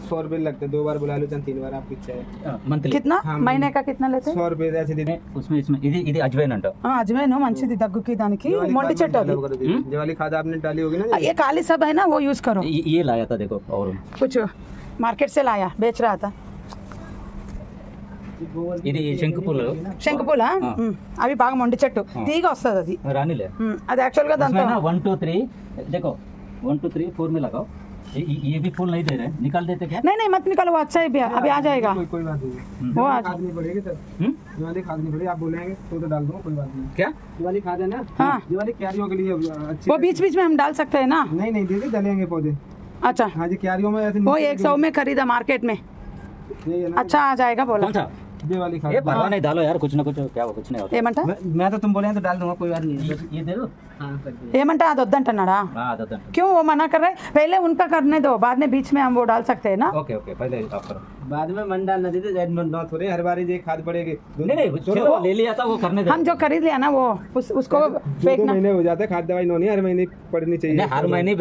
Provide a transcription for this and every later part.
100 रुपए लगते हैं, 2 बार बुला लो चाहे 3 बार आपकी इच्छा है। मंथली कितना हाँ, महीने का कितना लेते 100 रुपए ऐसे दे उसमें इसमें ఇది అజ్వైన్ అంట అజ్వైన్ మంచిది దగ్గుకి దానికి మొండి చెట్టు అది जो वाली खाद आपने डाली होगी ना ये काली सब है ना वो यूज करो ये लाया था देखो और कुछ मार्केट से लाया बेच रहा था ఇది శంకుపూలు శంకుపూల అవి బాగా మొండి చెట్టు తీగ వస్తుంది అది రానిలే అది యాక్చువల్ గా దాంతో 1 2 3 देखो 1 2 3 4 में लगाओ ये भी फूल नहीं दे रहे निकाल देते क्या नहीं मत निकालो वो अच्छा है अभी आ जाएगा कोई बात नहीं वो खाद नहीं पड़ेगी सर ये वाली खाद नहीं पड़ेगी आप बोलेंगे तो डाल दो कोई बात नहीं क्या ये वाली खाद है ना हाँ ये वाली क्यारियों के लिए अच्छी वो बीच बीच में हम डाल सकते हैं ना नहीं दीदी डलेंगे पौधे अच्छा हाँ जी क्यारियों में ऐसे वो 100 में खरीदा मार्केट में अच्छा आ जाएगा बोला कौन सा ये वाली खाद ये परवाह नहीं डालो यार कुछ ना कुछ क्या कुछ नहीं होता ఏమంటా मैं तो तुम बोले तो डाल दूंगा कोई बात नहीं ये दे दो ఏమంటా అది వద్దంటున్నాడా हाँ दादा क्यों वो मना कर रहे पहले उनका करने दो बाद में बीच में हम वो डाल सकते हैं ना ओके ओके पहले आप करो बाद में मन डालना दीदी नौ थोड़े हर बार ये खाद पड़ेगी नहीं चलो ले लिया था वो करने दे हम जो खरीद लिया ना वो उसको 2 फेंकना महीने हो जाते हैं खाद दवाई नहीं हर महीने पड़नी चाहिए नहीं हर महीने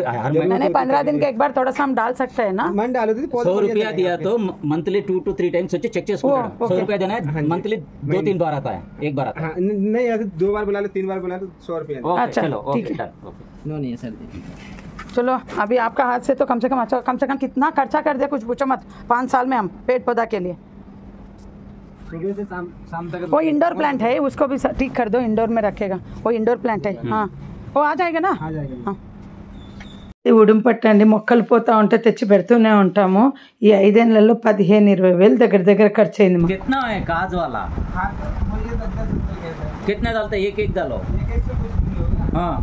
नहीं 15 दिन के एक बार थोड़ा सा हम डाल सकते हैं ना मन डालो दीदी 100 रुपया दिया तो मंथली 2 to 3 टाइम्स వచ్చి చెక్ చేసుకుంటాడు 100 रुपया देना है मंथली 2-3 बार आता है एक बार आता है हाँ, नहीं ऐसे 2 बार बुला लो 3 बार बुला लो 100 रुपया ओके अच्छा, चलो ठीक ओके है। डन ओके नो नहीं है सर चलो अभी आपका हाथ से तो कम से कम अच्छा कम से कम कितना खर्चा कर दे कुछ पूछो मत 5 साल में हम पेड़ पौधा के लिए सुबह से शाम तक वो इंडोर प्लांट है उसको भी ठीक कर दो इंडोर में रखेगा वो इंडोर प्लांट है हाँ वो आ जाएगा ना आ जाएगा हाँ ఉడుం పట్టండి మొక్కలు పోతా ఉంటే తెచ్చి పెడుతూనే ఉంటాము ఈ 5 ఏళ్లలో 15-20 వేలు దగ్గర ఖర్చు అయింది మాకు. कितना है काज वाला कितने डालते एक एक डालो हाँ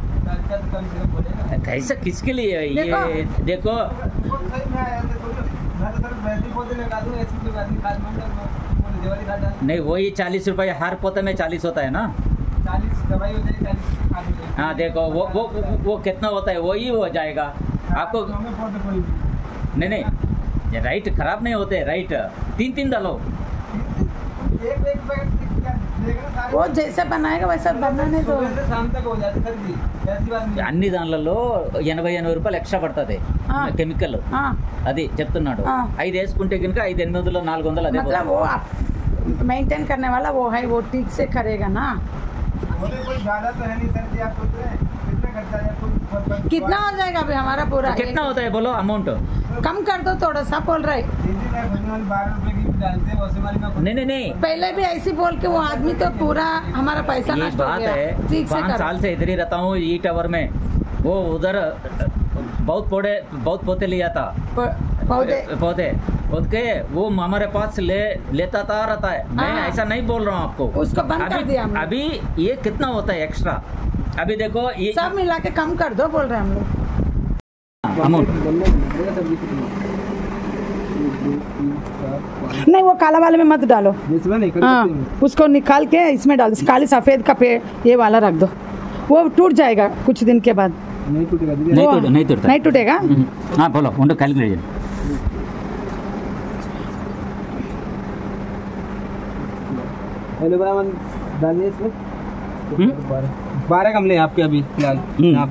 कैसे किसके लिए ये देखो नहीं वही 40 रुपये हर पोते में 40 होता है ना 40 दवाई हो जाएगी 40 हाँ देखो वो कितना होता है वही हो जाएगा आपको नहीं ये राइट खराब नहीं होते राइट 3 डालो वो जैसे बनाएगा वैसा बनाने दो शाम तक हो जाती सर जी ऐसी बात नहीं అన్ని దానిలలో 80 రూపాయలు ఎక్స్ట్రా పడుతుంది కెమికల్ हाँ అది చెప్తున్నాడు हाँ। 5 వేసుకుంటే కనుక 5 800 400 అదే मतलब वो मेंटेन करने वाला वो है वो ठीक से करेगा ना कोई ज्यादा तो है नहीं सर जी आप सोच रहे हैं कितना खर्चा है आपको कितना हो जाएगा अभी हमारा पूरा कितना होता है बोलो अमाउंट कम कर दो थोड़ा सा बोल रहे दीदी मैं भरने वाली 12 रुपए की डालते हैं वैसे वाली में नहीं पहले भी ऐसी बोल के वो आदमी तो पूरा हमारा पैसा ये नष्ट हो बात गया है ठीक से 5 साल से इधर ही रहता हूँ ई टावर में वो उधर बहुत पौधे लिया था पौधे उसके वो हमारे पास लेता था रहता है मैं हाँ। ऐसा नहीं बोल रहा हूँ आपको उसको बंद कर दिया हमने। अभी ये कितना होता है एक्स्ट्रा अभी देखो ये सब मिला के कम कर दो बोल रहे हैं हम लोग अमाउंट नहीं वो काला वाले में मत डालो इसमें नहीं कर हाँ उसको निकाल के इसमें डाल दो काली सफेद का पेड़ ये वाला रख दो वो टूट जाएगा कुछ दिन के बाद नहीं टूटेगा दीदी नहीं टूटता नहीं टूटेगा हाँ बोलो उनको कैलकुलेट हेलो ब्राह्मण डालिए इसमें 12 गमले हैं आपके अभी फिलहाल यहाँ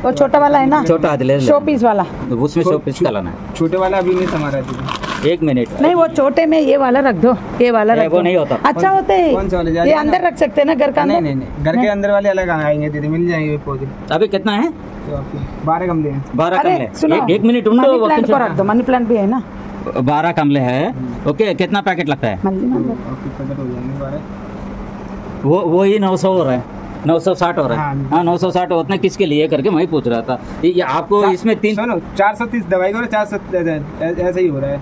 वो छोटा वाला है ना छोटा हाथ ले शो पीस वाला उसमें शो पीस डालना है छोटे वाला अभी नहीं समा रहा है दीदी 1 मिनट नहीं वो छोटे में ये वाला रख दो ये वाला रख वो दो नहीं होता अच्छा होते कौन सा वाले ये जाएगा अंदर रख सकते हैं ना घर का नहीं अंदर नहीं नहीं घर के अंदर वाले अलग आएंगे दीदी मिल जाएंगे पौधे अभी कितना है तो आपके 12 गमले हैं 12 अरे कमले सुनो 1 मिनट मनी उनको प्लांट को रख दो मनी प्लांट भी है ना 12 कमले है ओके कितना पैकेट लगता है मल्ली आपके पैकेट हो जाएंगे 12 वो ही 900 हो रहा है 960 हो रहा है हाँ। हाँ 960 उतने किसके लिए करके मैं पूछ रहा था ये आपको इसमें 3 सुनो 430 दवाई का और 470 ऐसा ही हो रहा है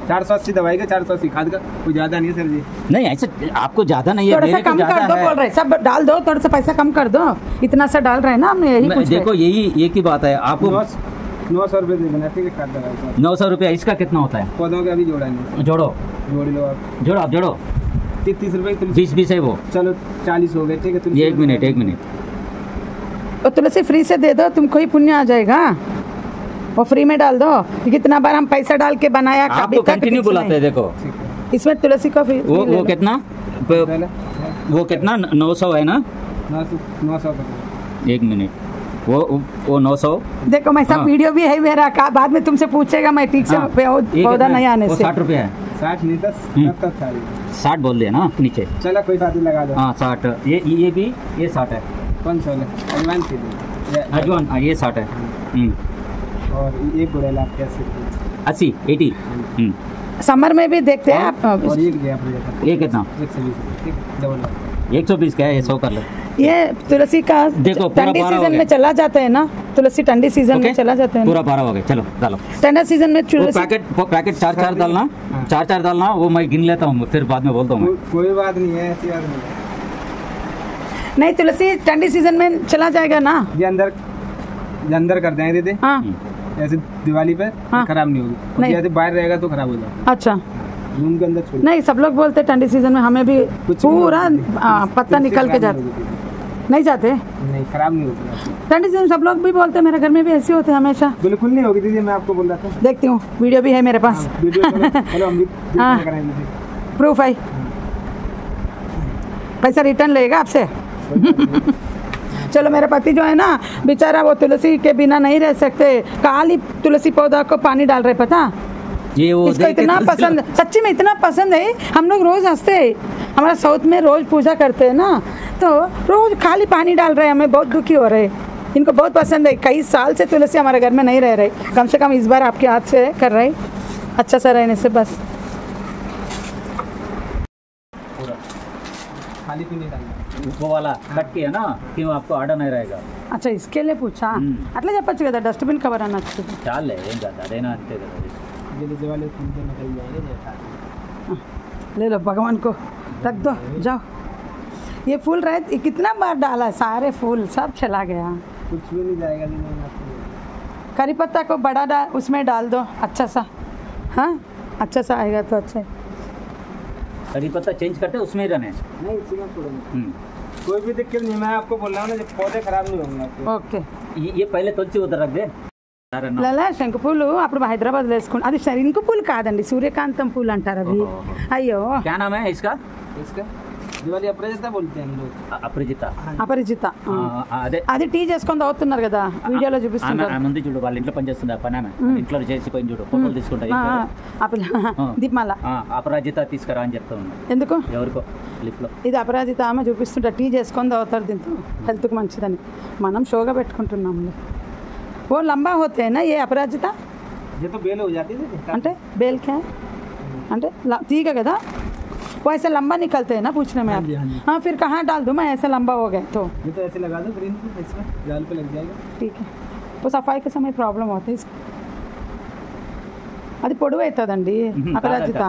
480 दवाई का 480 खाद का कोई ज्यादा नहीं है सर जी नहीं ऐसे आपको ज्यादा नहीं है थोड़ा सा मेरे को कम कर ज्यादा दो है। बोल रहे सब डाल दो थोड़ा सा पैसा कम कर दो इतना सा डाल रहे हैं ना हमने यही कुछ देखो यही एक ही बात है आपको 900 रुपये दे देना ठीक है खाद दवाई का 900 रुपया इसका कितना होता है पौधों के अभी जोड़ा नहीं जोड़ो जोड़ लो आप जोड़ो 30 रुपये 20 है वो चलो 40 हो गए ठीक है ये 1 मिनट और तुलसी फ्री से दे दो तुमको ही पुण्य आ जाएगा वो फ्री में डाल दो कितना बार हम पैसा डाल के बनाया आपको कंटिन्यू बुलाते हैं देखो इसमें तुलसी का फ्री वो कितना पहले वो कितना 900 है ना 900 1 मिनट वो 900। देखो मैं सब हाँ। वीडियो भी है मेरा का बाद में तुमसे पूछेगा मैं ठीक से हाँ। पौधा नहीं आने वो से 60 रुपये है। 60 नहीं था, 70 था ये। 60 बोल दिया ना नीचे। चलो कोई बात नहीं, लगा दो। हाँ 60, ये भी ये 60 है। कौन सा वाला? एडवांस के लिए अजवान, हाँ ये 60 है। और ये गुड़ेला आप कैसे? 80 80। समर में भी देखते हैं आप। और ये गया आपने ये कितना? 120 ठीक डबल 120 का है, ये 100 कर लो। ये तुलसी का देखो, पूरा ठंडी 12 हो सीजन गया। में चला जाता है ना, तुलसी ठंडी सीजन में ओके? चला जाता है पूरा ना। 12 हो गया, चलो डालो। ठंडा सीजन में वो तुलसी पैकेट 4 डालना, हाँ। 4 डालना, वो मैं गिन लेता हूँ, फिर बाद में बोलता हूँ मैं। कोई बात नहीं है, ऐसी बात नहीं है। नहीं, तुलसी ठंडी सीजन में चला जाएगा ना। ये अंदर कर देंगे दीदी, हाँ ऐसे दिवाली पे हाँ। खराब नहीं होगी। और नहीं। जैसे बाहर रहेगा तो खराब हो जाएगा, अच्छा। रूम के अंदर छोड़। नहीं, सब लोग बोलते हैं ठंडी सीजन में हमें भी कुछ पूरा नहीं पत्ता निकल के जाते। नहीं जाते नहीं, खराब नहीं होगी। ठंडी सीजन सब लोग भी बोलते हैं, मेरे घर में भी ऐसे होते हैं हमेशा। बिल्कुल नहीं होगी दीदी, मैं आपको बोल रहा था। देखती हूँ, वीडियो भी है मेरे पास, हाँ, वीडियो चलो हम भी हाँ। कराएंगे। प्रूफ है। पैसा रिटर्न लेगा आपसे। चलो, मेरे पति जो है ना बेचारा, वो तुलसी के बिना नहीं रह सकते। काली तुलसी पौधा को पानी डाल रहे, पता ये वो इसको इतना पसंद, सच्ची में इतना पसंद है। हम लोग रोज हंसते हैं, हमारा साउथ में रोज पूजा करते हैं ना, तो रोज खाली पानी डाल रहे हैं, हमें बहुत दुखी हो रहे हैं। इनको बहुत पसंद है। कई साल से तुलसी हमारे घर में नहीं रह रहे, कम से कम इस बार आपके हाथ से कर रहे, अच्छा सा रहने से बस। खाली क्यों नहीं डालना? वो वाला कट के है ना, क्यों आपको आर्डर नहीं रहेगा। अच्छा, इसके लिए पूछा। అట్లా చెప్పొచ్చు కదా, డస్ట్బిన్ కవర్ అనొచ్చు. చాలే, ఏం కాదు, అదేనా అంతే కదా. ये लीजिए वाले फूल तो निकल जाएंगे जैसा। ले लो, भगवान को रख दो, जाओ। ये फूल रहे, ये कितना बार डाला है, सारे फूल सब चला गया। कुछ भी नहीं जाएगा दीदी, आपको। करी पत्ता को बड़ा डाल, उसमें डाल दो अच्छा सा। हाँ, अच्छा सा आएगा तो अच्छा है। करी पत्ता चेंज करते हैं, उसमें ही रहने। नहीं, इसी में छोड़ेंगे। कोई भी दिक्कत नहीं, मैं आपको बोल रहा हूँ ना, जब पौधे खराब नहीं होंगे आपके। ఓకే. ये पहले तुलसी उधर रख दे. లలా శంకు పూలు అప్పుడు హైదరాబాద్ వేసుకుంటా. అది శంకు పూలు కాదండి, సూర్యకాంతం పూలు అంటారు అవి. అయ్యో, क्या नाम है इसका? इसका दिवाली अपराजिता बोलते हैं हम लोग। అపరిజిత. అపరిజిత. అదే అది టీ చేసుకొని తాగుతున్నారు కదా, వీడియోలో చూపిస్తున్నారు. ఆమె ముందు చూడు, వాళ్ళ ఇంట్లో పనిచేస్తుంది, పని ఆమె ఇంట్లో చేసిపోయింది చూడు, ఫోటోలు తీసుకుంటా. దీప్మాల అపరాజిత తీసుకురా అని చెప్తా ఉన్నా. ఎందుకు? ఎవరికో లిఫ్ట్ లో. ఇది అపరాజిత ఆమె చూపిస్తుంటా, టీ చేసుకొని తాగుతారు, దీంతో హెల్త్కి మంచిదని. మనం షోగా పెట్టుకుంటున్నాము. वो लंबा होते हैं ना ये अपराजिता. ये तो बेल हो जाती है అంటే बेल क्या है? అంటే तीगा కదా, वो ऐसे लंबा निकलते हैं ना, पूछने में आप. हाँ, फिर कहाँ डाल दूँ मैं, ऐसे लंबा हो गए तो. ये तो ऐसे लगा दो ग्रीन पे, इसमें जाल पे लग जाएगा. ठीक है. वो सफाई के समय प्रॉब्लम होता है. అది పొడవు అవుతుందండి అపరాజిత.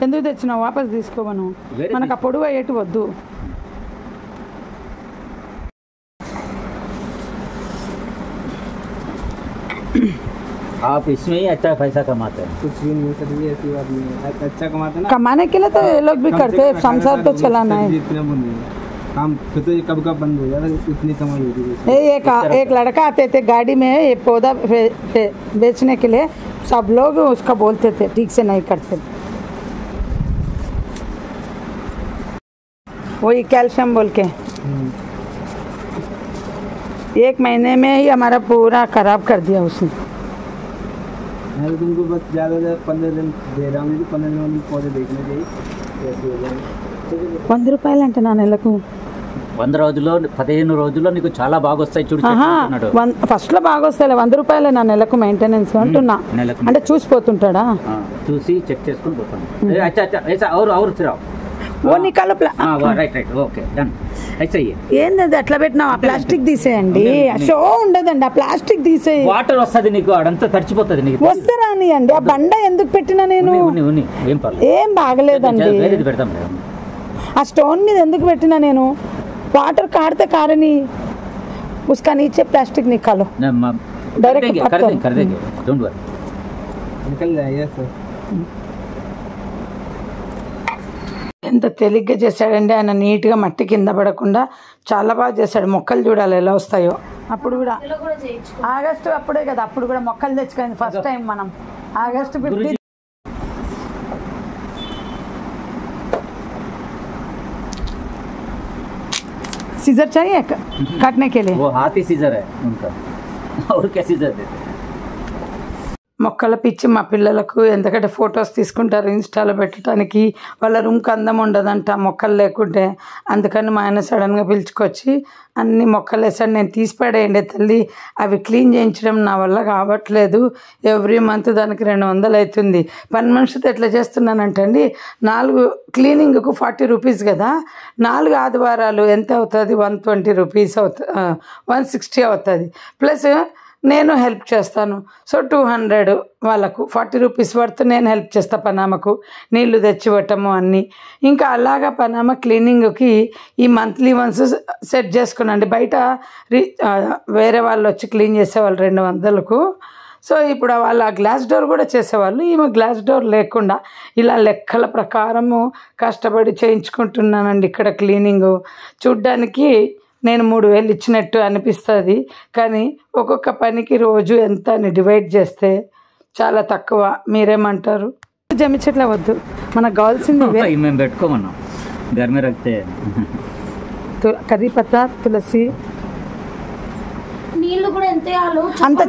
ఎందుకు తెచ్చినావు, వాపస్ తీసుకోవను. మనకు ఆ పొడవు అయ్యేటి వద్దు. आप इसमें ही अच्छा पैसा कमाते हैं. कुछ भी नहीं सर, ये ऐसी बात नहीं है, अच्छा कमाते ना. कमाने के लिए तो ये लोग भी करते हैं, संसार तो चलाना है. इतना बंद नहीं है काम, फिर तो ये कब कब बंद हो जाता है, इतनी कमाई होती है. एक लड़का आते थे गाड़ी में, ये पौधा बेचने के लिए, सब लोग उसका बोलते थे, ठीक से नहीं करते. वही कैल्शियम बोल के 1 महीने में ही हमारा पूरा खराब कर दिया उसने. मैं तो तुमको बस ज़्यादा से 15 दिन दे रहा हूँ, 15 दिन में पौधे देखने चाहिए, ऐसे हो जाएंगे. 100 రూపాయలు అంటే నా నెలకు 100 రోజుల్లో 15 రోజుల్లో నీకు చాలా బాగా వస్తాయి చూడు. ఫస్ట్ లో బాగా వస్తాయి. 100 రూపాయలే నా నెలకు మెయింటెనెన్స్ అంటున్నా. అంటే చూసిపోతుంటాడా, చూసి చెక్ చేసుకుని పోతాను. అచ్చా అచ్చా ऐसा और फिर ఓ నికాలో రైట్ ఓకే డన్. ऐसा ही ఏంది అట్లా పెట్టినావు? ఆ ప్లాస్టిక్ తీసేయండి, షో ఉండదండి, ఆ ప్లాస్టిక్ తీసేయి. వాటర్ వస్తుంది నీకు, అడంతా తడిచిపోతుంది నీకు. వస్తే రానియండి. ఆ బండ ఎందుకు పెట్టినా నేను, ఏం బాగలేదండి. పెడతాం. ఆ స్టోన్ మీద ఎందుకు పెట్టినా నేను, వాటర్ కాడితే కారని. उसका नीचे प्लास्टिक निकालो, डायरेक्ट कर देंगे, डोंट वरी, निकल जाएगा सर. ఎంత తేలిగ్గా చేశాడండి ఆయన, నీట్గా మట్టి కింద పడకుండా చాలా బాగా చేశాడు. మొక్కలు చూడాలి ఎలా వస్తాయో. అప్పుడు కూడా ఆగస్టు అప్పుడే కదా, అప్పుడు కూడా మొక్కలు తెచ్చుకుంది ఫస్ట్ టైం మనం. ఆగస్టు 15 सीजर चाहिए काटने के लिए? वो हाथी सीजर है उनका और क्या सीजर देते? మొక్కల పిచ్చి మా పిల్లలకు ఎందుకంటే ఫొటోస్ తీసుకుంటారు ఇన్స్టాలో పెట్టడానికి, వాళ్ళ రూమ్కి అందం ఉండదంట మొక్కలు లేకుంటే. అందుకని మా ఆయన సడన్గా పిలుచుకొచ్చి అన్ని మొక్కలు వేసాడు. నేను తీసి పడేయండి తల్లి, అవి క్లీన్ చేయించడం నా వల్ల కావట్లేదు, ఎవ్రీ మంత్ దానికి 200 అవుతుంది. పని మనిషితో ఎట్లా చేస్తున్నానంటే అండి, 4 క్లీనింగ్కు 40 రూపీస్ కదా, 4 ఆదివారాలు ఎంత అవుతుంది? 120 రూపీస్ అవుతుంది, 160 అవుతుంది. ప్లస్ నేను హెల్ప్ చేస్తాను, సో 200 వాళ్ళకు 40 రూపీస్ వర్త్ నేను హెల్ప్ చేస్తా పనామకు, నీళ్లు తెచ్చిపెట్టము అన్నీ. ఇంకా అలాగా పనామ క్లీనింగ్కి ఈ మంత్లీ వన్స్ సెట్ చేసుకున్నాండి. బయట వేరే వాళ్ళు వచ్చి క్లీన్ చేసేవాళ్ళు 200కు. సో ఇప్పుడు వాళ్ళ గ్లాస్ డోర్ కూడా చేసేవాళ్ళు, ఈమె గ్లాస్ డోర్ లేకుండా ఇలా లెక్కల ప్రకారము కష్టపడి చేయించుకుంటున్నానండి ఇక్కడ క్లీనింగు. చూడ్డానికి నేను 3000 ఇచ్చినట్టు అనిపిస్తుంది, కానీ ఒక్కొక్క పనికి రోజు ఎంత అని డివైడ్ చేస్తే చాలా తక్కువ. మీరేమంటారు? జమి చెట్ల వద్దు, మనకు కావాల్సింది మేము పెట్టుకోమన్నాం घर में रखते हैं. కర్రీ పత్తా, తులసి, नीलू కూడా ఎంతే ఆలో అంత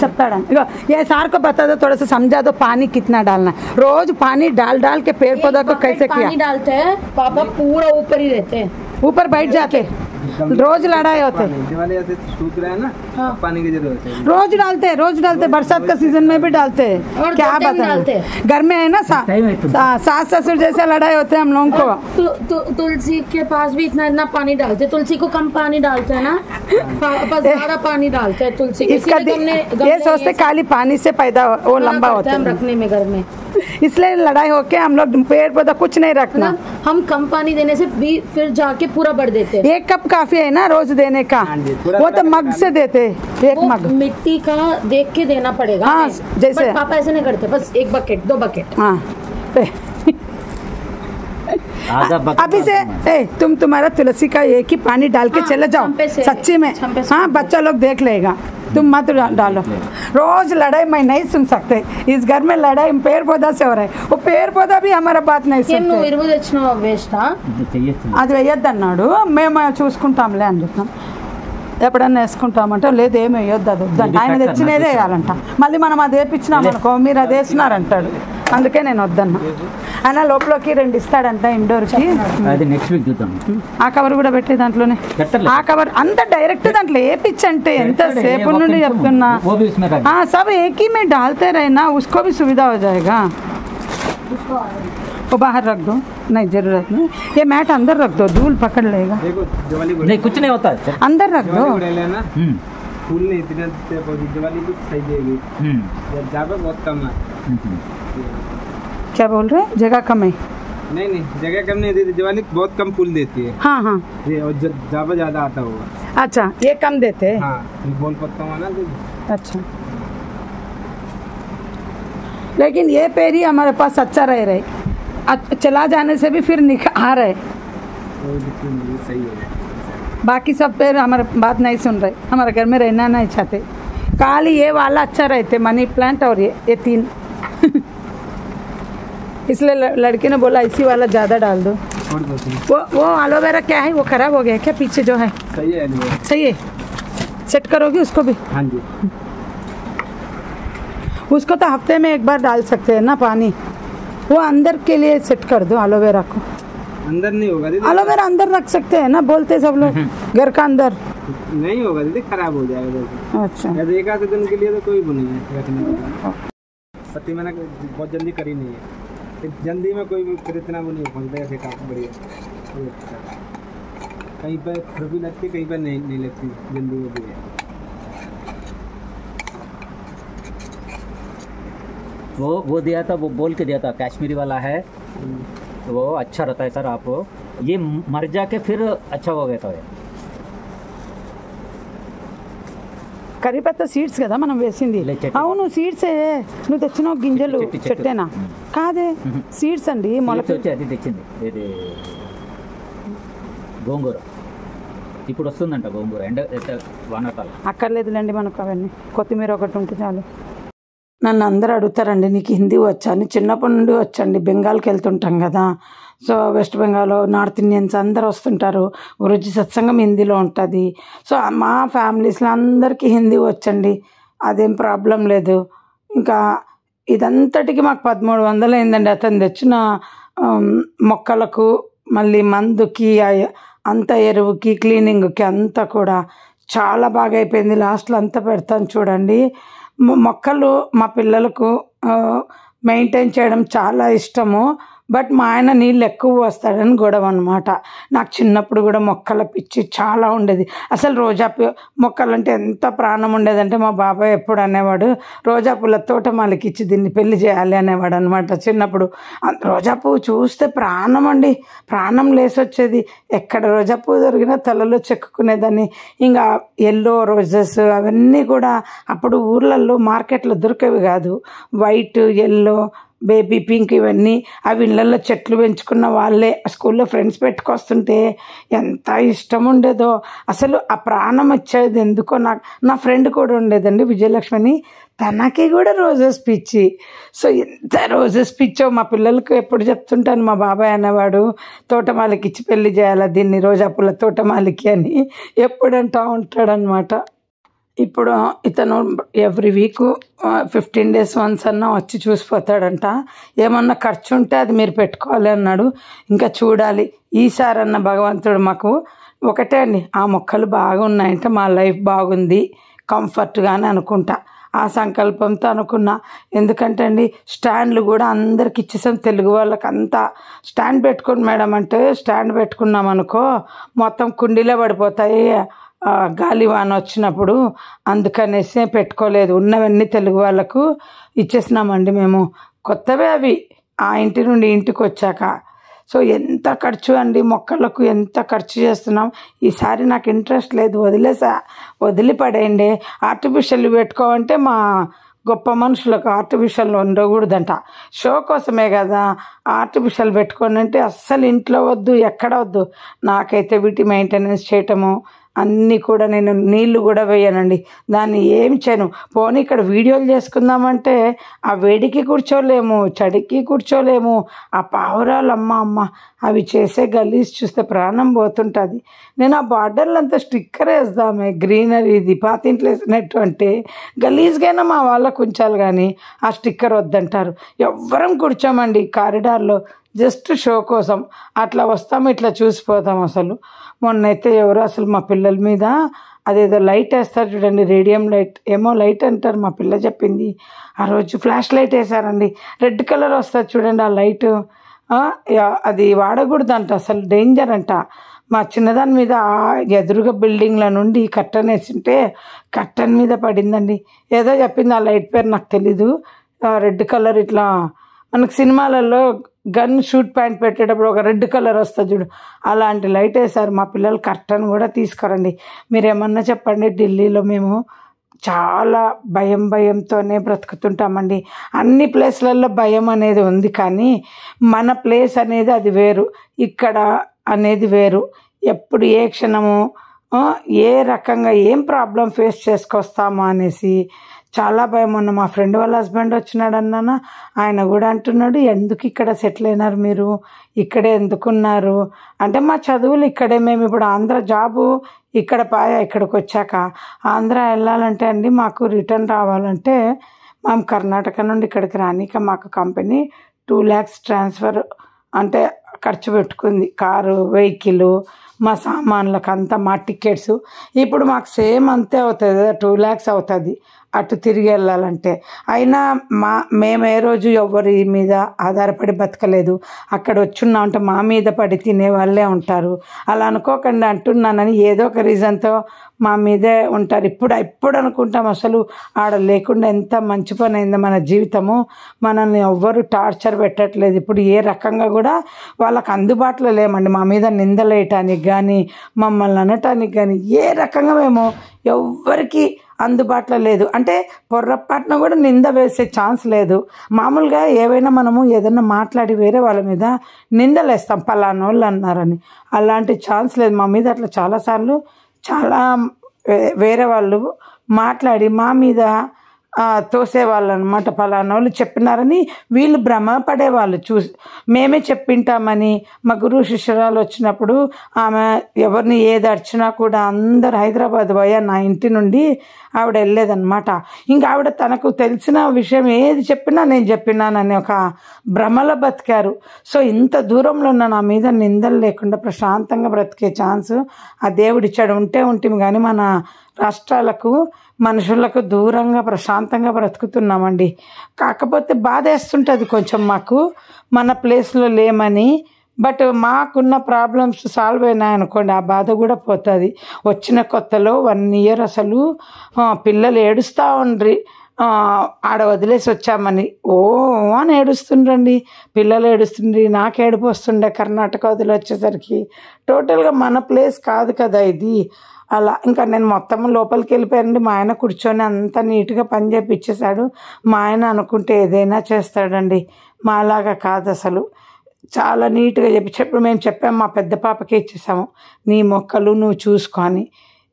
చెప్తాడు. ఇగో ये सार को बता दो, थोड़ा सा समझा दो पानी कितना डालना. रोज पानी डाल डाल के पेड़ पौधा को कैसे किया? पानी डालते हैं पापा, पूरा ऊपर ही रहते हैं, ऊपर बैठ जाते, रोज लड़ाई होते, दिवाली ऐसे सूख रहा है ना, पानी की जरूरत है. रोज डालते, बरसात का सीजन में भी डालते हैं. और क्या 2 टाइम डालते बताएं, हैं. घर में है ना सास ससुर जैसे लड़ाई होते हैं हम लोगों को. तुलसी के पास भी इतना पानी डालते हैं, तुलसी को कम पानी डालते हैं ना, पापा ज्यादा पानी डालते हैं तुलसी के. इसका ये सोचते खाली पानी से पैदा वो लंबा होता है रखने में घर में, इसलिए लड़ाई होके हम लोग पेड़ पौधा कुछ नहीं रखना. हम कम पानी देने से भी फिर जाके पूरा बढ़ देते हैं. 1 कप काफी है ना रोज देने का, वो तो मग से देते 1 मग. मिट्टी का देख के देना पड़ेगा. हाँ, जैसे बट पापा ऐसे नहीं करते, बस 1 बकेट 2 बकेट. हाँ अभी से तुम्हारा तुलसी का एक ही पानी डाल के चले जाओ, सच्ची में. हाँ, बच्चा लोग देख लेगा, तुम मत डालो. रोज लड़ाई मैं नहीं सुन सकते, इस घर में लड़ाई पेड़ पौधा से हो रहा है. वो पेड़ पौधा भी हमारा बात नहीं सुनते. అది వేయొద్దు అన్నాడు, మేము చూసుకుంటాంలే అని చెప్తాం. ఎప్పుడన్నా వేసుకుంటామంటే లేదు ఏమి వేయొద్దు, అది వద్దంట. ఆయన తెచ్చినదే వేయాలంట, మళ్ళీ మనం అది వేపించినాం అనుకో మీరు అది వేసినారంటాడు. అందుకే నేను వద్దన్నా. ఆయన లోపలికి 2 ఇస్తాడంట ఇండోర్కి. నెక్స్ట్ వీక్ చూద్దాం. ఆ కవర్ కూడా పెట్టే దాంట్లోనే, ఆ కవర్ అంతా డైరెక్ట్ దాంట్లో వేపించంటే ఎంత సేపు నుండి చెప్తున్నా. सब एक ही में डालते रहे ना, उसको भी सुविधा हो जाएगा. वो बाहर रख दो, नहीं जरूरत नहीं. ये मैट अंदर रख दो, धूल पकड़ लेगा. नहीं कुछ नहीं होता, अंदर रख दो. फूल नहीं इतना दिवाली तो सही देगी, जगह बहुत कम है. क्या बोल रहे हैं? जगह कम है? नहीं जगह कम नहीं देती, दिवाली बहुत कम फूल देती है. हाँ ये और जावा ज्यादा आता होगा. अच्छा, ये कम देते हैं. हाँ, बोल पत्ता हुआ ना. अच्छा, लेकिन ये पेड़ ही हमारे पास अच्छा रह रहे, चला जाने से भी फिर आ रहे. सही है. बाकी सब पेड़ हमारे बात नहीं सुन रहे, हमारे घर में रहना नहीं चाहते. खाली ये वाला अच्छा रहते, मनी प्लांट और ये 3. इसलिए लड़के ने बोला इसी वाला ज़्यादा डाल दो. वो एलोवेरा क्या है, वो खराब हो गया क्या पीछे जो है? सही है, सही है. सेट करोगे उसको भी? हाँ जी. उसको तो हफ्ते में 1 बार डाल सकते हैं ना पानी. वो अंदर के लिए सेट कर दो एलोवेरा को. अंदर नहीं होगा दीदी, एलोवेरा अंदर रख सकते हैं ना, बोलते सब लोग घर का अंदर. नहीं होगा दीदी, खराब हो जाएगा. अच्छा, 1 दिन के लिए तो कोई वो नहीं है रखने का. पति मैंने बहुत जल्दी करी नहीं है, जल्दी में कोई फिर इतना वो नहीं हो पाता है. काफ़ी बढ़िया, कहीं पर भी लगती, कहीं पर नहीं लगती, जल्दी में भी है. वो दिया था, वो बोल के दिया था, कश्मीरी वाला है तो वो अच्छा रहता है सर. आप ये मर जाके फिर अच्छा हो गया था. కరివేపాకు సీడ్స్ కదా మనం వేసింది. అవును సీడ్స్, నువ్వు తెచ్చిన గింజలు చెట్టేనా? కాదే, సీడ్స్ అండి. మొలక అది తెచ్చింది, ఇది గోంగూర. ఇప్పుడు వస్తుందంట గోంగూర, ఎండ వానకాలం. అక్కర్లేదులేండి మనకు అవన్నీ, కొత్తిమీర ఒకటి ఉంటే చాలు. నన్ను అందరూ అడుగుతారండి నీకు హిందీ వచ్చా అని. చిన్నప్పటి నుండి వచ్చండి, బెంగాల్కి వెళ్తుంటాం కదా, so west Bengal north Indians అందరు వస్తుంటారు. గురూజీ సత్సంగం హిందీలో ఉంటుంది. సో మా ఫ్యామిలీస్లో అందరికీ హిందీ వచ్చండి, అదేం ప్రాబ్లం లేదు. ఇంకా ఇదంతటికి మాకు 1300 అయిందండి. అతను తెచ్చిన మొక్కలకు మళ్ళీ మందుకి అంత ఎరువుకి క్లీనింగ్కి అంతా కూడా చాలా బాగా అయిపోయింది. లాస్ట్లో అంతా పెడతాను చూడండి. మొక్కలు మా పిల్లలకు మెయింటైన్ చేయడం చాలా ఇష్టము. బట్ మా ఆయన నీళ్ళు ఎక్కువ వస్తాడని గొడవ అనమాట. నాకు చిన్నప్పుడు కూడా మొక్కల పిచ్చి చాలా ఉండేది. అసలు రోజా మొక్కలంటే ఎంత ప్రాణం ఉండేదంటే మా బాబాయ్ ఎప్పుడు అనేవాడు, రోజా పూల తోటమాలకి ఇచ్చి దీన్ని పెళ్లి చేయాలి అనేవాడు అనమాట చిన్నప్పుడు. రోజా పువ్వు చూస్తే ప్రాణం అండి, ప్రాణం లేసొచ్చేది. ఎక్కడ రోజా పువ్వు దొరికినా తలలో చెక్కుకునేదాన్ని. ఇంకా ఎల్లో రోజెస్ అవన్నీ కూడా అప్పుడు ఊర్లలో మార్కెట్లో దొరికేవి కాదు. వైట్, ఎల్లో, బేబీ పింక్ ఇవన్నీ అవి ఇళ్ళల్లో చెట్లు పెంచుకున్న వాళ్ళే. స్కూల్లో ఫ్రెండ్స్ పెట్టుకొస్తుంటే ఎంత ఇష్టం ఉండేదో. అసలు ఆ ప్రాణం వచ్చేది ఎందుకో. నా ఫ్రెండ్ కూడా ఉండేదండి విజయలక్ష్మి, తనకి కూడా రోజెస్ పిచ్చి. సో ఎంత రోజెస్ పిచ్చో మా పిల్లలకు ఎప్పుడు చెప్తుంటాను. మా బాబాయ్ అనేవాడు, తోటమాలకి ఇచ్చి పెళ్లి చేయాలి దీన్ని, రోజా పూల తోటమాలకి అని ఎప్పుడంటా ఉంటాడనమాట. ఇప్పుడు ఇతను ఎవ్రీ వీక్ 15 days వన్స్ అన్నా వచ్చి చూసిపోతాడంట. ఏమన్నా ఖర్చు ఉంటే అది మీరు పెట్టుకోవాలి అన్నాడు. ఇంకా చూడాలి ఈసారన్న భగవంతుడు మాకు ఒకటే అండి, ఆ మొక్కలు బాగున్నాయంటే మా లైఫ్ బాగుంది, కంఫర్ట్గానే అనుకుంటా. ఆ సంకల్పంతో అనుకున్నా. ఎందుకంటే అండి స్టాండ్లు కూడా అందరికి ఇచ్చేసాం, తెలుగు వాళ్ళకి అంతా. స్టాండ్ పెట్టుకోండి మేడం అంటే స్టాండ్ పెట్టుకున్నాం అనుకో మొత్తం కుండీలో పడిపోతాయి గాలి వాన వచ్చినప్పుడు, అందుకనేసి పెట్టుకోలేదు. ఉన్నవన్నీ తెలుగు వాళ్ళకు ఇచ్చేసినామండి మేము. కొత్తవే అవి ఆ ఇంటి నుండి ఇంటికి వచ్చాక. సో ఎంత ఖర్చు అండి, మొక్కలకు ఎంత ఖర్చు చేస్తున్నాం. ఈసారి నాకు ఇంట్రెస్ట్ లేదు, వదిలిపడేయండి. ఆర్టిఫిషియల్ పెట్టుకోమంటే మా గొప్ప మనుషులకు ఆర్టిఫిషియల్ ఉండకూడదంట. షో కోసమే కదా ఆర్టిఫిషియల్ పెట్టుకోండి అంటే అస్సలు ఇంట్లో వద్దు, ఎక్కడ వద్దు. నాకైతే వీటి మెయింటెనెన్స్ చేయటము అన్నీ కూడా, నేను నీళ్లు కూడా వేయనండి, దాన్ని ఏం చేయను. పోనీ ఇక్కడ వీడియోలు చేసుకుందామంటే ఆ వేడికి కూర్చోలేము, చడికి కూర్చోలేము. ఆ పావురాలు అమ్మ అవి చేసే గలీజ్ చూస్తే ప్రాణం పోతుంటుంది. నేను ఆ బార్డర్లు అంతా స్టిక్కర్ వేద్దామే, గ్రీనరీ ఇది పాతింట్లో వేసినట్టు అంటే గలీజ్గైనా మా వాళ్ళకు ఉంచాలి, కానీ ఆ స్టిక్కర్ వద్దంటారు. ఎవ్వరం కూర్చోమండి కారిడార్లో, జస్ట్ షో కోసం అట్లా వస్తాము, ఇట్లా చూసిపోతాం. అసలు మొన్నైతే ఎవరో అసలు మా పిల్లల మీద అదేదో లైట్ వేస్తారు చూడండి, రేడియం లైట్ ఏమో లైట్ అంటారు, మా పిల్ల చెప్పింది. ఆ రోజు ఫ్లాష్ లైట్ వేసారండి, రెడ్ కలర్ వస్తుంది చూడండి ఆ లైట్. అది వాడకూడదంట, అసలు డేంజర్ అంట. మా చిన్నదాని మీద ఎదురుగా బిల్డింగ్ల నుండి కట్టన్ వేసింటే కట్టన్ మీద పడిందండి. ఏదో చెప్పింది, ఆ లైట్ పేరు నాకు తెలీదు. రెడ్ కలర్ ఇట్లా మనకు సినిమాలలో గన్ షూట్ ప్యాంట్ పెట్టేటప్పుడు ఒక రెడ్ కలర్ వస్తుంది చూడు, అలాంటి లైట్ వేసారు. మా పిల్లలు కర్టన్ కూడా తీసుకురండి. మీరేమన్నా చెప్పండి, ఢిల్లీలో మేము చాలా భయంతోనే బ్రతుకుతుంటామండి. అన్ని ప్లేస్లలో భయం అనేది ఉంది, కానీ మన ప్లేస్ అనేది అది వేరు, ఇక్కడ అనేది వేరు. ఎప్పుడు ఏ క్షణము ఏ రకంగా ఏం ప్రాబ్లం ఫేస్ చేసుకొస్తామా అనేసి చాలా భయం. మొన్న మా ఫ్రెండ్ వాళ్ళ హస్బెండ్ వచ్చినాడు అన్నానా, ఆయన కూడా అంటున్నాడు, ఎందుకు ఇక్కడ సెటిల్ అయినారు మీరు, ఇక్కడే ఎందుకున్నారు అంటే, మా చదువులు ఇక్కడే, మేము ఇప్పుడు ఆంధ్ర జాబు ఇక్కడ ఇక్కడికి వచ్చాక ఆంధ్ర వెళ్ళాలంటే అండి మాకు రిటర్న్ రావాలంటే మేము కర్ణాటక నుండి ఇక్కడికి రానిక మాకు కంపెనీ 2 lakhs ట్రాన్స్ఫర్ అంటే ఖర్చు పెట్టుకుంది. కారు, వెహికల్, మా సామాన్లకు అంతా, మా టికెట్స్. ఇప్పుడు మాకు సేమ్ అంతే అవుతుంది, 2 lakhs అవుతుంది అటు తిరిగి వెళ్ళాలంటే. అయినా మేము ఏ రోజు ఎవరి మీద ఆధారపడి బతకలేదు. అక్కడ వచ్చున్నామంటే మా మీద పడి తినే వాళ్ళే ఉంటారు. అలా అనుకోకుండా అంటున్నానని ఏదో ఒక రీజన్తో మా మీదే ఉంటారు. ఇప్పుడు అనుకుంటాం అసలు ఆడ లేకుండా ఎంత మంచి పని అయిందో మన జీవితము, మనల్ని ఎవ్వరు టార్చర్ పెట్టట్లేదు. ఇప్పుడు ఏ రకంగా కూడా వాళ్ళకి అందుబాటులో లేమండి. మా మీద నిందలేయటానికి కానీ మమ్మల్ని అనటానికి కానీ ఏ రకంగా మేము ఎవ్వరికి అందుబాటులో లేదు. అంటే పొర్రపాటున కూడా నింద వేసే ఛాన్స్ లేదు. మామూలుగా ఏవైనా మనము ఏదైనా మాట్లాడి వేరే వాళ్ళ మీద నిందలేస్తాం, పలానా వాళ్ళు అన్నారని. అలాంటి ఛాన్స్ లేదు మా మీద. అట్లా చాలాసార్లు చాలా వేరే వాళ్ళు మాట్లాడి మా మీద తోసేవాళ్ళు అనమాట. పలానా వాళ్ళు చెప్పినారని వీళ్ళు భ్రమ పడేవాళ్ళు చూసి. మేమే చెప్పింటామని మా గురువు శిష్యురాలు వచ్చినప్పుడు ఆమె ఎవరిని ఏది అడిచినా కూడా అందరు హైదరాబాద్ పోయా నా ఇంటి నుండి ఆవిడ వెళ్ళేదన్నమాట. ఇంకా ఆవిడ తనకు తెలిసిన విషయం ఏది చెప్పినా నేను చెప్పినానని ఒక భ్రమలో బతికారు. సో ఇంత దూరంలో ఉన్న నా మీద నిందలు లేకుండా ప్రశాంతంగా బ్రతికే ఛాన్స్ ఆ దేవుడిచ్చాడు. ఉంటుంది కానీ మన రాష్ట్రాలకు మనుషులకు దూరంగా ప్రశాంతంగా బ్రతుకుతున్నామండి. కాకపోతే బాధ వేస్తుంటుంది కొంచెం మాకు మన ప్లేస్లో లేమని. బట్ మాకున్న ప్రాబ్లమ్స్ సాల్వ్ అయినాయనుకోండి ఆ బాధ కూడా పోతుంది. వచ్చిన కొత్తలో 1 year అసలు పిల్లలు ఏడుస్తూ ఉండ్రి ఆడ వదిలేసి వచ్చామని అని ఏడుస్తుండ్రండి. పిల్లలు ఏడుస్తుండ్రి, నాకు ఏడుపు వస్తుండే కర్ణాటక వదిలి వచ్చేసరికి. టోటల్గా మన ప్లేస్ కాదు కదా ఇది. అలా ఇంకా నేను మొత్తం లోపలికి వెళ్ళిపోయానండి. మా ఆయన కూర్చొని అంత నీట్గా పని చేపించేశాడు. మా ఆయన అనుకుంటే ఏదైనా చేస్తాడండి, మాలాగా కాదు అసలు. చాలా నీట్గా చెప్పి మేము చెప్పాము, మా పెద్ద పాపకే ఇచ్చేసాము, నీ మొక్కలు నువ్వు చూసుకొని.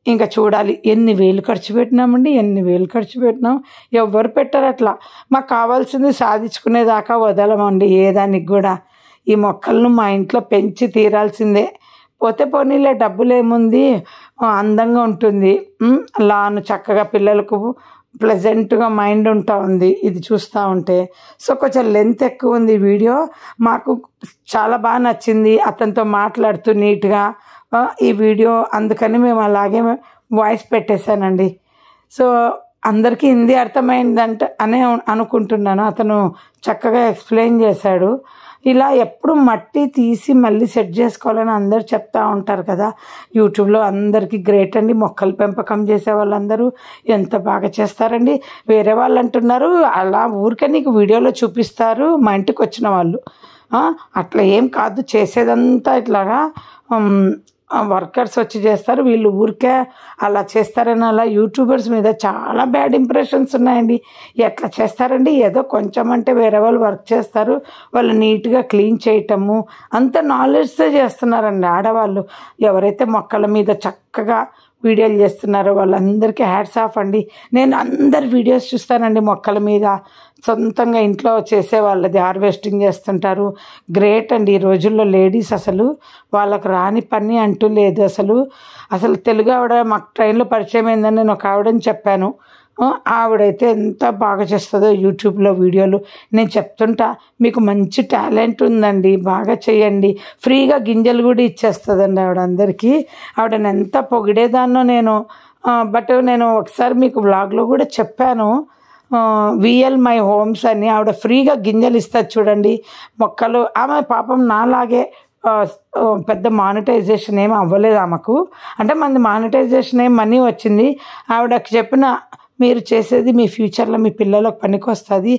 ఇంకా చూడాలి ఎన్ని వేలు ఖర్చు పెట్టినామండి, ఎన్ని వేలు ఖర్చు పెట్టినాం. ఎవ్వరు పెట్టారు అట్లా. మాకు కావాల్సింది సాధించుకునేదాకా వదలమండి ఏదానికి కూడా. ఈ మొక్కలను మా ఇంట్లో పెంచి తీరాల్సిందే. పోతే పోనీలే, డబ్బులు ఏముంది, అందంగా ఉంటుంది, లాను చక్కగా పిల్లలకు ప్లెజెంట్గా మైండ్ ఉంటా ఉంది ఇది చూస్తూ ఉంటే. సో కొంచెం లెంత్ ఎక్కువ ఉంది వీడియో. మాకు చాలా బాగా నచ్చింది అతనితో మాట్లాడుతూ నీట్గా ఈ వీడియో. అందుకని మేము అలాగే వాయిస్ పెట్టేశానండి. సో అందరికీ హిందీ అర్థమైందంటే అనుకుంటున్నాను. అతను చక్కగా ఎక్స్ప్లెయిన్ చేశాడు. ఇలా ఎప్పుడు మట్టి తీసి మళ్ళీ సెట్ చేసుకోవాలని అందరూ చెప్తా ఉంటారు కదా యూట్యూబ్లో. అందరికీ గ్రేట్ అండి. మొక్కల పెంపకం చేసే వాళ్ళందరూ ఎంత బాగా చేస్తారండి. వేరే వాళ్ళు అంటున్నారు అలా ఊరికే నీకు వీడియోలో చూపిస్తారు మా ఇంటికి వచ్చిన వాళ్ళు. అట్లా ఏం కాదు, చేసేదంతా ఇట్లాగా వర్కర్స్ వచ్చి చేస్తారు. వీళ్ళు ఊరికే అలా చేస్తారని అలా యూట్యూబర్స్ మీద చాలా బ్యాడ్ ఇంప్రెషన్స్ ఉన్నాయండి. ఎట్లా చేస్తారండి, ఏదో కొంచెం అంటే వేరే వాళ్ళు వర్క్ చేస్తారు, వాళ్ళు నీట్గా క్లీన్ చేయటము అంత నాలెడ్జ్తో చేస్తున్నారండి ఆడవాళ్ళు. ఎవరైతే మొక్కల మీద చక్కగా వీడియోలు చేస్తున్నారో వాళ్ళందరికీ హ్యాట్స్ ఆఫ్ అండి. నేను అందరి వీడియోస్ చూస్తానండి మొక్కల మీద. సొంతంగా ఇంట్లో చేసే వాళ్ళది హార్వెస్టింగ్ చేస్తుంటారు. గ్రేట్ అండి. ఈ రోజుల్లో లేడీస్ అసలు వాళ్ళకు రాని పని అంటూ లేదు. అసలు తెలుగు ఆవిడ మాకు ట్రైన్లో పరిచయం అయిందని నేను ఒక ఆవిడని చెప్పాను. ఆవిడైతే ఎంత బాగా చేస్తుందో యూట్యూబ్లో వీడియోలు. నేను చెప్తుంటా మీకు మంచి టాలెంట్ ఉందండి, బాగా చేయండి. ఫ్రీగా గింజలు కూడా ఇచ్చేస్తుందండి ఆవిడ అందరికీ. ఆవిడని ఎంత పొగిడేదాన్నో నేను. బట్ నేను ఒకసారి మీకు వ్లాగ్లో కూడా చెప్పాను, విఎల్ మై హోమ్స్ అని. ఆవిడ ఫ్రీగా గింజలు ఇస్తుంది చూడండి మొక్కలు. ఆమె పాపం నాలాగే పెద్ద మానిటైజేషన్ ఏమి అవ్వలేదు ఆమెకు. అంటే మనది మానిటైజేషన్ ఏం మనీ వచ్చింది. ఆవిడకి చెప్పిన మీరు చేసేది మీ ఫ్యూచర్లో మీ పిల్లలకు పనికి వస్తుంది,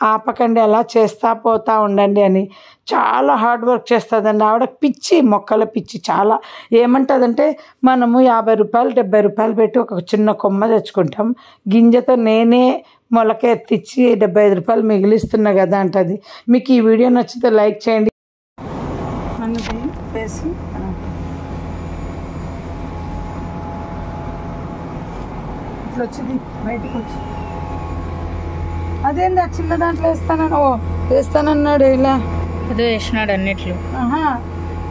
ఆపకండి, అలా చేస్తా పోతా ఉండండి అని. చాలా హార్డ్ వర్క్ చేస్తుందండి ఆవిడ. పిచ్చి, మొక్కల పిచ్చి చాలా. ఏమంటుందంటే మనము 50 రూపాయలు 70 రూపాయలు పెట్టి ఒక చిన్న కొమ్మ తెచ్చుకుంటాం, గింజతో నేనే మొలక ఎత్తిచ్చి 75 రూపాయలు మిగిలిస్తున్నా కదా అంటది. మీకు ఈ వీడియో నచ్చితే లైక్ చేయండి. ఇట్లా వచ్చింది బయటకు వచ్చి అదేంది ఆ చిన్న దాంట్లో వేస్తానన్నాడు. ఇలా అదే వేసినాడు అన్నిట్లు.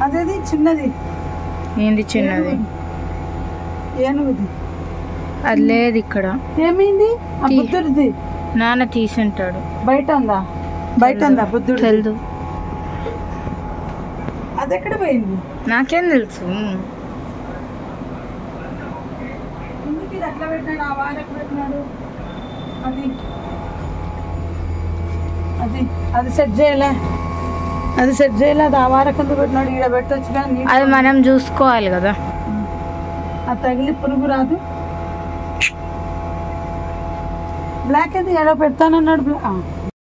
అదేది చిన్నది ఏంది చిన్నది? ఏనుగుది. అది లేదు ఇక్కడ. ఏమైంది? బుద్ధుడిది నాన్న తీసింటాడు. బయట ఉందా? బయట ఉందా బుద్ధుడు? తెలీదు. అది ఎక్కడ పోయింది నాకేం తెలుసు. అట్లా పెట్టినాడు, ఆ వారకు పెట్టినాడు. అది సెట్ చేయలే, అది ఆ వారకంతా పెట్టినాడు. ఈడ పెట్టొచ్చు కానీ అది మనం చూసుకోవాలి కదా. అది తగిలి పురుగు రాదు. బ్లాక్ అది ఎడ పెడతానన్నాడు.